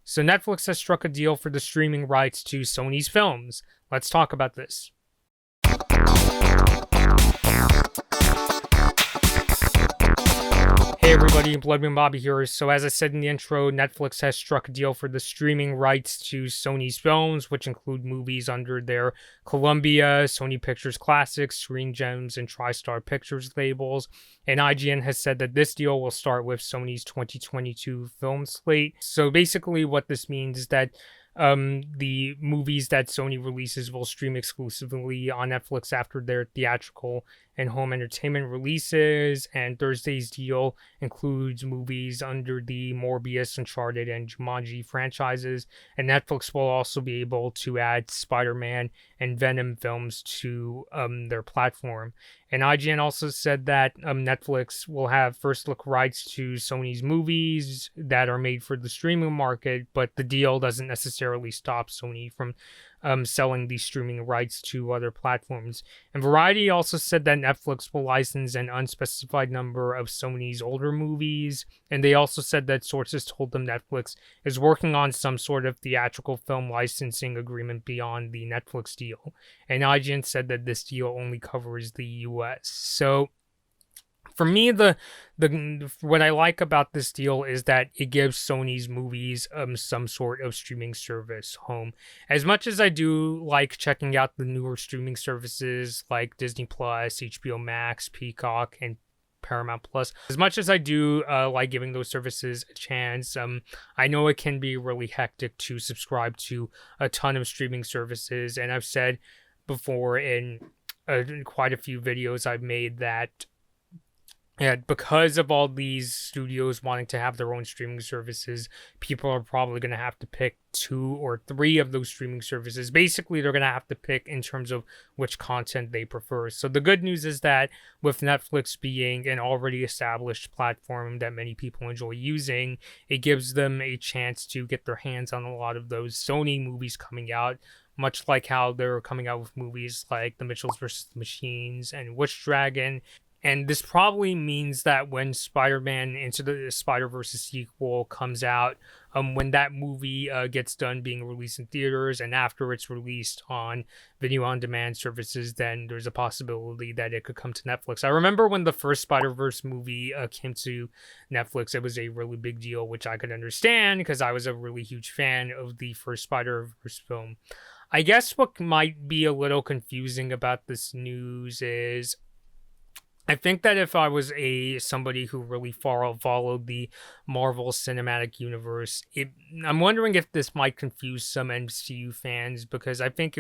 So Netflix has struck a deal for the streaming rights to Sony's films. Let's talk about this. Hey everybody, Bloodmoon Bobby here. So as I said in the intro, Netflix has struck a deal for the streaming rights to Sony's films, which include movies under their Columbia, Sony Pictures Classics, Screen Gems, and TriStar Pictures labels. And IGN has said that this deal will start with Sony's 2022 film slate. So basically what this means is that the movies that Sony releases will stream exclusively on Netflix after their theatrical and home entertainment releases, and Thursday's deal includes movies under the Morbius, Uncharted, and Jumanji franchises, and Netflix will also be able to add Spider-Man and Venom films to their platform. And IGN also said that Netflix will have first look rights to Sony's movies that are made for the streaming market, but the deal doesn't necessarily stop Sony from selling these streaming rights to other platforms. And Variety also said that Netflix will license an unspecified number of Sony's older movies, and they also said that sources told them Netflix is working on some sort of theatrical film licensing agreement beyond the Netflix deal. And IGN said that this deal only covers the US. So for me, the what I like about this deal is that it gives Sony's movies some sort of streaming service home. As much as I do like checking out the newer streaming services like Disney Plus, HBO Max, Peacock, and Paramount Plus, as much as I do like giving those services a chance, I know it can be really hectic to subscribe to a ton of streaming services, and I've said before in quite a few videos I've made that because of all these studios wanting to have their own streaming services, people are probably going to have to pick 2 or 3 of those streaming services. Basically, they're going to have to pick in terms of which content they prefer. So the good news is that with Netflix being an already established platform that many people enjoy using, it gives them a chance to get their hands on a lot of those Sony movies coming out, much like how they're coming out with movies like The Mitchells vs. the Machines and Witch Dragon. And this probably means that when Spider-Man Into the Spider-Verse sequel comes out, when that movie gets done being released in theaters and after it's released on video-on-demand services, then there's a possibility that it could come to Netflix. I remember when the first Spider-Verse movie came to Netflix, it was a really big deal, which I could understand because I was a really huge fan of the first Spider-Verse film. I guess what might be a little confusing about this news is I think that if I was somebody who really followed the Marvel Cinematic Universe, I'm wondering if this might confuse some MCU fans, because I think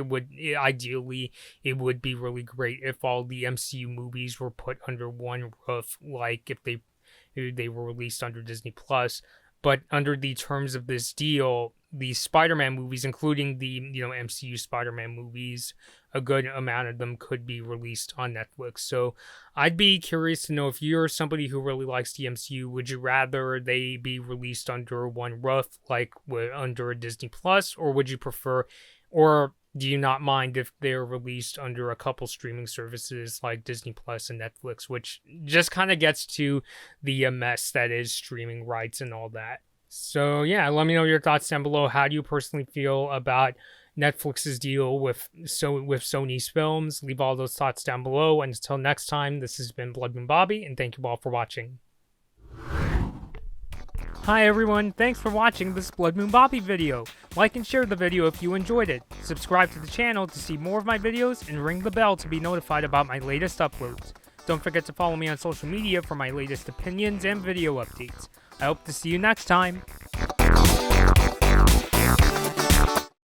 ideally it would be really great if all the MCU movies were put under one roof, like if they were released under Disney Plus. But under the terms of this deal, the Spider-Man movies, including the MCU Spider-Man movies, a good amount of them could be released on Netflix. So I'd be curious to know if you're somebody who really likes the MCU, would you rather they be released under one roof, like under a Disney Plus, or would you prefer, or do you not mind if they're released under a couple streaming services like Disney Plus and Netflix, which just kind of gets to the mess that is streaming rights and all that. So yeah, let me know your thoughts down below. How do you personally feel about Netflix's deal with Sony's films? Leave all those thoughts down below. And until next time, this has been Bloodmoon Bobby, and thank you all for watching. Hi everyone, thanks for watching this Bloodmoon Bobby video. Like and share the video if you enjoyed it. Subscribe to the channel to see more of my videos and ring the bell to be notified about my latest uploads. Don't forget to follow me on social media for my latest opinions and video updates. I hope to see you next time.